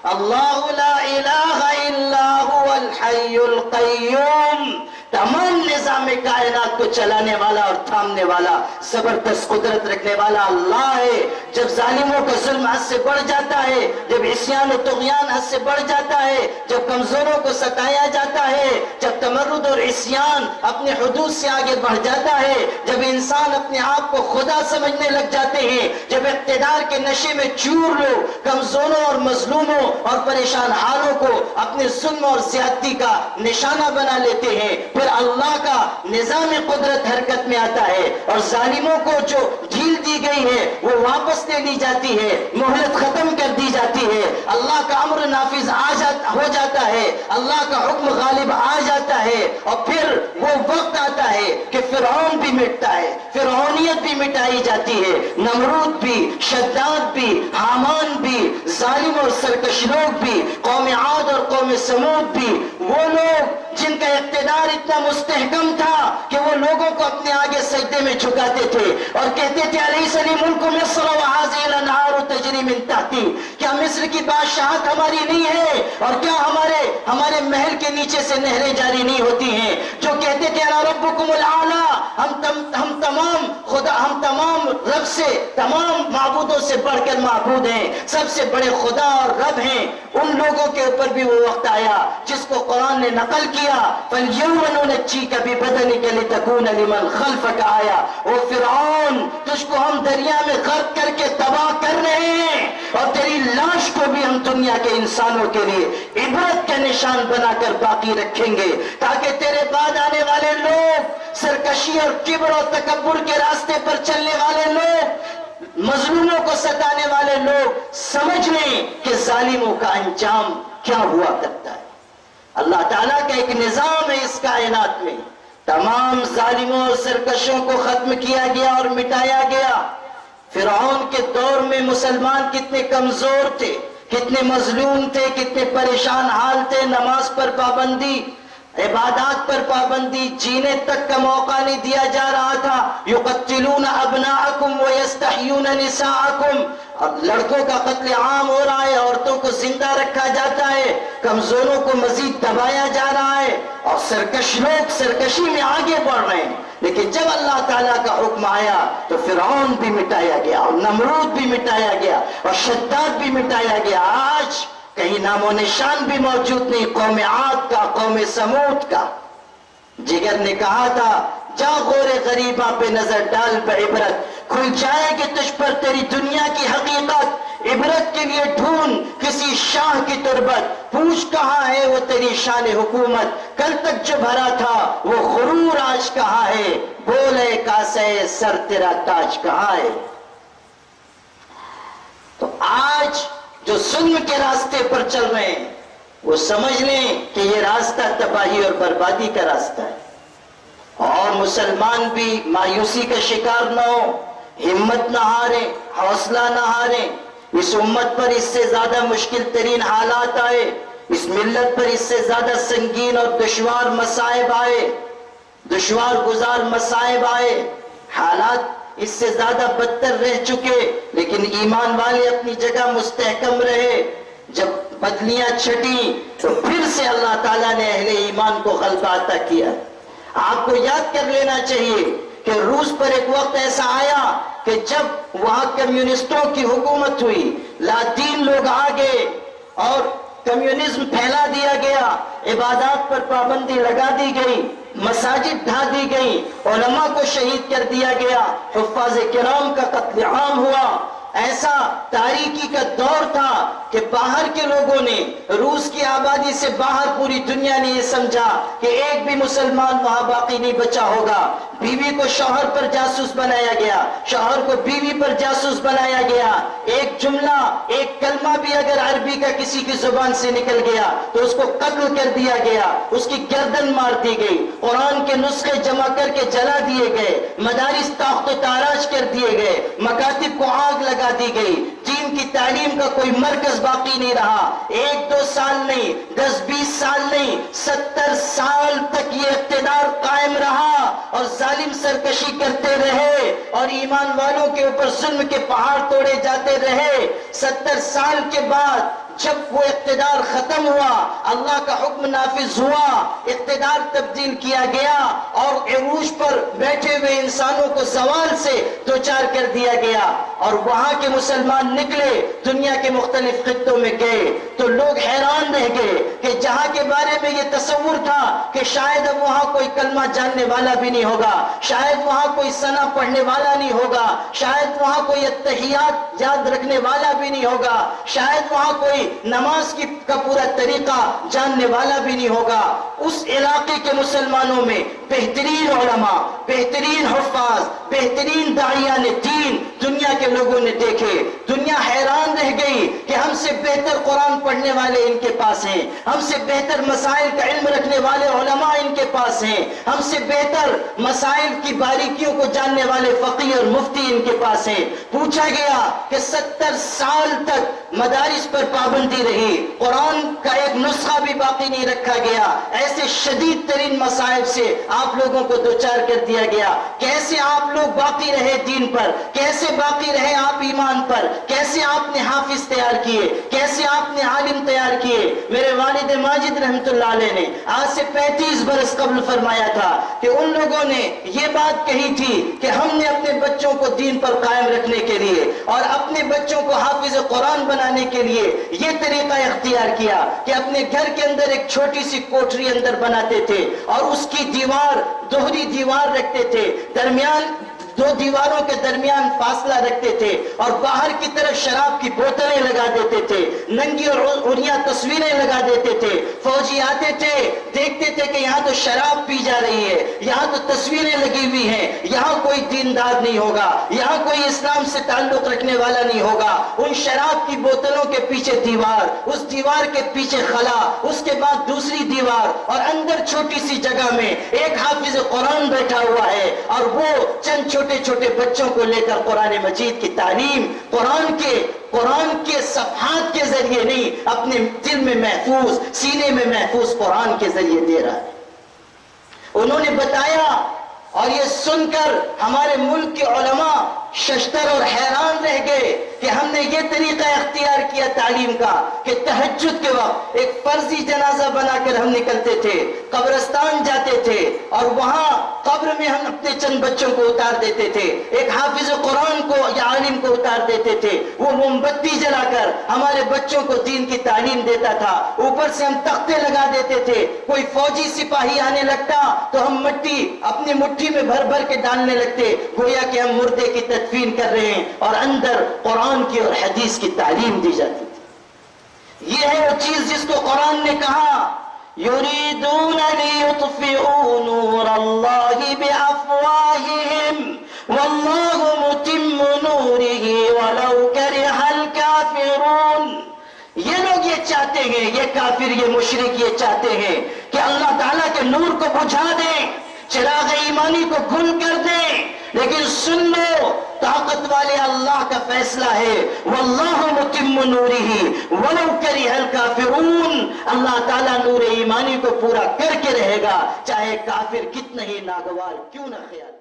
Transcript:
اللہ لا الہ الا هو الحی القیوم، تمام نظام کائنات کو چلانے والا اور تھامنے والا، زبردست قدرت رکھنے والا اللہ ہے۔ جب ظالموں کا ظلم حد سے بڑھ جاتا ہے، جب عصیان و طغیان حد سے بڑھ جاتا ہے، جب کمزوروں کو ستایا جاتا ہے، جب تمرد اور عصیان اپنے حدود سے آگے بڑھ جاتا ہے، جب انسان اپنے آپ کو خدا سمجھنے لگ جاتے ہیں، جب اقتدار کے نشے میں چور لوگ کمزوروں اور مظلوموں اور پریشان حالوں کو اپنے ظلم اور زیادتی کا نشانہ بنا لیتے ہیں، پھر اللہ کا نظام قدرت حرکت میں آتا ہے اور ظالموں کو جو ڈھیل دی گئی ہے وہ واپس لے لی جاتی ہے، مہلت ختم کر دی جاتی ہے، اللہ کا امر نافذ ہو جاتا ہے، اللہ کا حکم غالب آ جاتا ہے، اور پھر وہ وقت آتا ہے کہ فرعون بھی مٹتا ہے، فرعونیت بھی مٹائی جاتی ہے، نمرود بھی، شداد بھی، حامان بھی، ظالم اور سرکش لوگ بھی، قوم عاد اور قوم سمود بھی، وہ لوگ جن کا اقتدار اتنا مستحکم تھا کہ وہ لوگوں کو اپنے آگے سجدے میں جھکاتے تھے اور کہتے تھے الیس لی ملک مصر وہذہ الانہار تجری من تحتی، کیا مصر کی بادشاہت ہماری نہیں ہے اور کیا ہمارے محل کے نیچے سے نہریں جاری نہیں ہوتی ہیں، جو کہتے تھے انا ربکم الاعلی، ہم تمام رب سے، تمام معبودوں سے بڑھ کر معبود ہیں، سب سے بڑے خدا اور رب ہیں، ان لوگوں کے اوپر بھی وہ وقت آیا جس کو قرآن نے نقل کیا، فَالْيَوْمَ نُنَجِّيكَ بِبَدَنِكَ لِتَكُونَ لِمَنْ خَلْفَكَ آیا، او فرعون تجھ کو ہم دریا میں غرق کر کے تباہ کر رہے ہیں اور تیری لاش کو بھی ہم دنیا کے انسانوں کے لیے عبرت کا نشان بنا کر باقی رکھیں گے، تاکہ تیرے بعد آنے والے لوگ، سرکشی اور کبر اور تکبر کے راستے پر چلنے والے لوگ، مظلوموں کو ستانے والے لوگ سمجھ لیں کہ ظالموں کا انجام کیا ہوا کرتا ہے۔ اللہ تعالیٰ کا ایک نظام ہے اس کائنات میں، تمام ظالموں اور سرکشوں کو ختم کیا گیا اور مٹایا گیا۔ فرعون کے دور میں مسلمان کتنے کمزور تھے، کتنے مظلوم تھے، کتنے پریشان حال تھے، نماز پر پابندی، عبادات پر پابندی، جینے تک کا موقع نہیں دیا جا رہا تھا۔ یقتلون ابناءکم ویستحیون نساءکم، اب لڑکوں کا قتل عام ہو رہا ہے، عورتوں کو زندہ رکھا جاتا ہے، کمزوروں کو مزید دبایا جا رہا ہے، اور سرکش لوگ سرکشی میں آگے بڑھ رہے ہیں۔ لیکن جب اللہ تعالیٰ کا حکم آیا تو فرعون بھی مٹایا گیا اور نمرود بھی مٹایا گیا اور شداد بھی مٹایا گیا۔ آج کہیں نام و نشان بھی موجود نہیں قوم عاد کا، قوم سمود کا۔ جگر نے کہا تھا جا غور غریباں پہ نظر ڈال بعبرت، کھل جائے گی تجھ پر تیری دنیا کی حقیقت، عبرت کے لیے ڈھونڈ کسی شاہ کی تربت، پوچھ کہاں ہے وہ تیری شان حکومت، کل تک جو بھرا تھا وہ غرور آج کہاں ہے، بولے کاسے سر تیرا تاج کہاں ہے۔ تو آج جو ظلم کے راستے پر چل رہے ہیں وہ سمجھ لیں کہ یہ راستہ تباہی اور بربادی کا راستہ ہے، اور مسلمان بھی مایوسی کا شکار نہ ہو، ہمت نہ ہاریں، حوصلہ نہ ہاریں۔ اس امت پر اس سے زیادہ مشکل ترین حالات آئے، اس ملت پر اس سے زیادہ سنگین اور دشوار مصائب آئے، دشوار گزار مصائب آئے، حالات اس سے زیادہ بدتر رہ چکے، لیکن ایمان والے اپنی جگہ مستحکم رہے۔ جب بدلیاں چھٹی تو پھر سے اللہ تعالیٰ نے اہل ایمان کو غلبہ عطا کیا۔ آپ کو یاد کر لینا چاہیے کہ روس پر ایک وقت ایسا آیا کہ جب وہاں کمیونسٹوں کی حکومت ہوئی، لاطین لوگ آگے اور کمیونزم پھیلا دیا گیا، عبادات پر پابندی لگا دی گئی، مساجد ڈھا دی گئی، علماء کو شہید کر دیا گیا، حفاظ کرام کا قتل عام ہوا۔ ایسا تاریکی کا دور تھا کہ باہر کے لوگوں نے، روس کی آبادی سے باہر پوری دنیا نے یہ سمجھا کہ ایک بھی مسلمان وہاں باقی نہیں بچا ہوگا۔ بیوی کو شوہر پر جاسوس بنایا گیا، شوہر کو بیوی پر جاسوس بنایا گیا، ایک جملہ، ایک کلمہ بھی اگر عربی کا کسی کی زبان سے نکل گیا تو اس کو قتل کر دیا گیا، اس کی گردن مار دی گئی، قرآن کے نسخے جمع کر کے جلا دیے گئے، مدارس تاخت و تاراج کر دیے گئے، مکاتب کو آگ لگا دی گئی، دین کی تعلیم کا کوئی مرکز باقی نہیں رہا۔ ایک دو سال نہیں، 10-20 سال نہیں، 70 سال تک یہ اقتدار قائم رہا اور ظالم سرکشی کرتے رہے اور ایمان والوں کے اوپر ظلم کے پہاڑ توڑے جاتے رہے۔ 70 سال کے بعد جب وہ اقتدار ختم ہوا، اللہ کا حکم نافذ ہوا، اقتدار تبدیل کیا گیا اور عروج پر بیٹھے ہوئے انسانوں کو زوال سے دوچار کر دیا گیا، اور وہاں کے مسلمان نکلے، دنیا کے مختلف خطوں میں گئے، تو لوگ حیران رہ گئے کہ جہاں کے بارے میں یہ تصور تھا کہ شاید اب وہاں کوئی کلمہ جاننے والا بھی نہیں ہوگا، شاید وہاں کوئی ثنا پڑھنے والا نہیں ہوگا، شاید وہاں کوئی اتحیات یاد رکھنے والا بھی نہیں ہوگا، شاید وہاں کوئی نماز کا پورا طریقہ جاننے والا بھی نہیں ہوگا، اس علاقے کے مسلمانوں میں بہترین علماء، بہترین حفاظ، بہترین داعیان دین دنیا کے لوگوں نے دیکھے۔ دنیا حیران رہ گئی کہ ہم سے بہتر قرآن پڑھنے والے ان کے پاس ہیں، ہم سے بہتر مسائل کا علم رکھنے والے علماء ان کے پاس ہیں، ہم سے بہتر مسائل کی باریکیوں کو جاننے والے فقیہ اور مفتی ان کے پاس ہیں۔ پوچھا گیا کہ 70 سال تک مدارس پر پابندی رہی، قرآن کا ایک نسخہ بھی باقی نہیں رکھا گیا، ایسے شدید ترین مسائل سے آپ لوگوں کو دوچار کر دیا گیا، کیسے آپ لوگ باقی رہے دین پر، کیسے باقی رہے آپ ایمان پر، کیسے آپ نے حافظ تیار کیے، کیسے آپ نے عالم تیار کیے؟ میرے والد ماجد رحمت اللہ علیہ نے آج سے 35 برس قبل فرمایا تھا کہ ان لوگوں نے یہ بات کہی تھی کہ ہم نے اپنے بچوں کو دین پر قائم رکھنے کے لیے اور اپنے بچوں کو حافظ قرآن بنانے کے لیے یہ طریقہ اختیار کیا کہ اپنے گھر کے اندر ایک چھوٹی سی کوٹری اندر بناتے تھے اور اس کی دیوار دوہری دیوار رکھتے تھے، درمیان دو دیواروں کے درمیان فاصلہ رکھتے تھے اور باہر کی طرف شراب کی بوتلیں لگا دیتے تھے، ننگی اور عریاں تصویریں لگا دیتے تھے۔ فوجی آتے تھے، دیکھتے تھے کہ یہاں تو شراب پی جا رہی ہے، یہاں تو تصویریں لگی ہوئی ہیں، یہاں کوئی دیندار نہیں ہوگا، یہاں کوئی اسلام سے تعلق رکھنے والا نہیں ہوگا۔ ان شراب کی بوتلوں کے پیچھے دیوار، اس دیوار کے پیچھے خلا، اس کے بعد دوسری دیوار، اور اندر چھوٹی سی جگہ میں ایک حافظ قرآن بیٹھا ہوا ہے اور وہ چند چھوٹے چھوٹے بچوں کو لے کر قرآن مجید کی تعلیم قرآن کے صفحات کے ذریعے نہیں، اپنے دل میں محفوظ، سینے میں محفوظ قرآن کے ذریعے دے رہا ہے۔ انہوں نے بتایا، اور یہ سن کر ہمارے ملک کے علماء ششتر اور حیران رہ گئے کہ ہم نے یہ طریقہ اختیار کیا تعلیم کا کہ تہجد کے وقت ایک فرضی جنازہ بنا کر ہم نکلتے تھے، قبرستان جاتے تھے اور وہاں قبر میں ہم اپنے چند بچوں کو اتار دیتے تھے، ایک حافظ قرآن کو یا عالم کو اتار دیتے تھے، وہ موم بتی جلا کر ہمارے بچوں کو دین کی تعلیم دیتا تھا، اوپر سے ہم تختے لگا دیتے تھے، کوئی فوجی سپاہی آنے لگتا تو ہم مٹی اپنی مٹھی میں بھر بھر کے ڈالنے لگتے، گویا کہ ہم مردے کی تدفین کر رہے ہیں، اور اندر قرآن کی اور حدیث کی تعلیم دی جاتی تھی۔ یہ ہے وہ چیز جس کو قرآن نے کہا یریدون لیطفئوا نور اللہ بافواہہم واللہ متم نورہ ولو کرہ الکافرون۔ یہ لوگ یہ چاہتے ہیں، یہ کافر، یہ مشرک یہ چاہتے ہیں کہ اللہ تعالیٰ کے نور کو بجھا دیں، چراغ ایمانی کو گل کر دیں، لیکن سن لو طاقت والے اللہ کا فیصلہ ہے، واللہ متم نورہ ولو کرہ الکافرون۔ اللہ تعالیٰ نور ایمانی کو پورا کر کے رہے گا، چاہے کافر کتنا ہی ناگوار کیوں نہ خیال